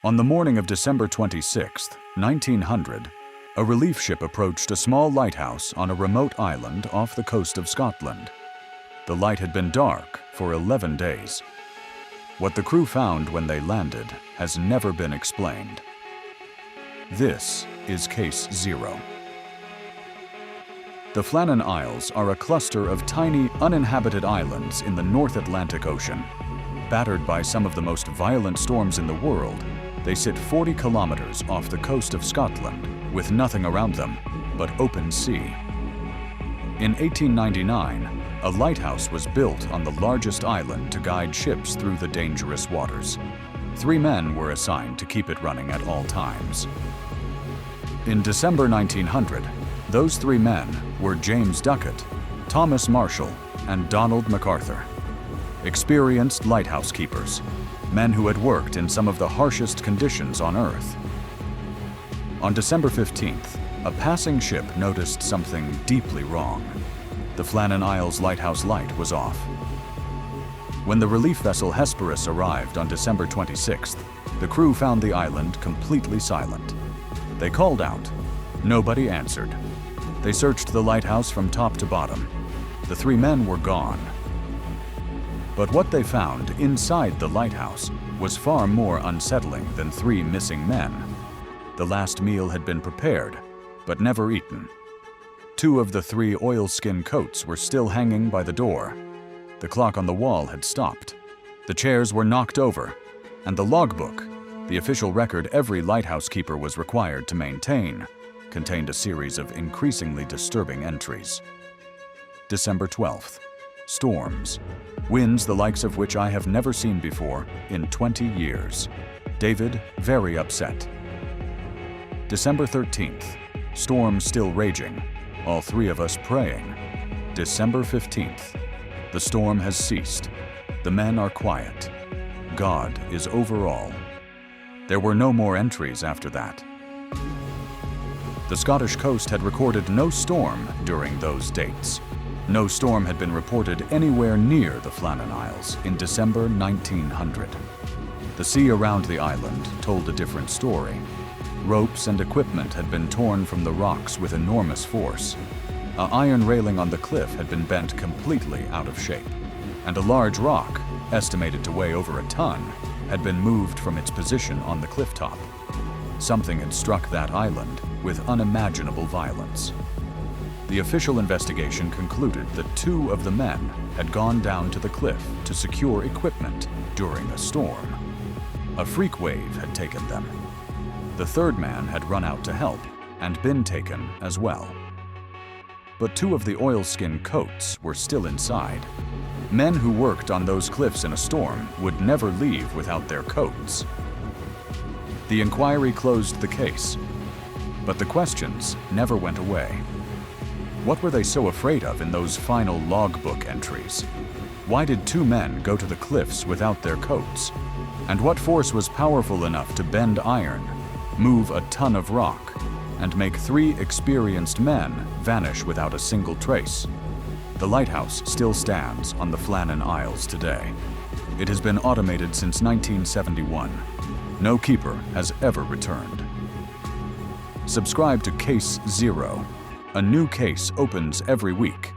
On the morning of December 26, 1900, a relief ship approached a small lighthouse on a remote island off the coast of Scotland. The light had been dark for 11 days. What the crew found when they landed has never been explained. This is Case Zero. The Flannan Isles are a cluster of tiny, uninhabited islands in the North Atlantic Ocean. Battered by some of the most violent storms in the world, they sit 40 kilometers off the coast of Scotland with nothing around them but open sea. In 1899, a lighthouse was built on the largest island to guide ships through the dangerous waters. 3 men were assigned to keep it running at all times. In December 1900, those 3 men were James Duckett, Thomas Marshall, and Donald MacArthur. Experienced lighthouse keepers, men who had worked in some of the harshest conditions on Earth. On December 15th, a passing ship noticed something deeply wrong. The Flannan Isles lighthouse light was off. When the relief vessel Hesperus arrived on December 26th, the crew found the island completely silent. They called out. Nobody answered. They searched the lighthouse from top to bottom. The 3 men were gone. But what they found inside the lighthouse was far more unsettling than 3 missing men. The last meal had been prepared, but never eaten. 2 of the 3 oilskin coats were still hanging by the door. The clock on the wall had stopped. The chairs were knocked over, and the logbook, the official record every lighthouse keeper was required to maintain, contained a series of increasingly disturbing entries. December 12th. Storms. Winds the likes of which I have never seen before in 20 years. David, very upset. December 13th. Storm still raging. All 3 of us praying. December 15th. The storm has ceased. The men are quiet. God is over all. There were no more entries after that. The Scottish coast had recorded no storm during those dates. No storm had been reported anywhere near the Flannan Isles in December 1900. The sea around the island told a different story. Ropes and equipment had been torn from the rocks with enormous force. An iron railing on the cliff had been bent completely out of shape, and a large rock, estimated to weigh over a ton, had been moved from its position on the cliff top. Something had struck that island with unimaginable violence. The official investigation concluded that 2 of the men had gone down to the cliff to secure equipment during a storm. A freak wave had taken them. The 3rd man had run out to help and been taken as well. But 2 of the oilskin coats were still inside. Men who worked on those cliffs in a storm would never leave without their coats. The inquiry closed the case, but the questions never went away. What were they so afraid of in those final logbook entries? Why did 2 men go to the cliffs without their coats? And what force was powerful enough to bend iron, move a ton of rock, and make 3 experienced men vanish without a single trace? The lighthouse still stands on the Flannan Isles today. It has been automated since 1971. No keeper has ever returned. Subscribe to Case Zero. A new case opens every week.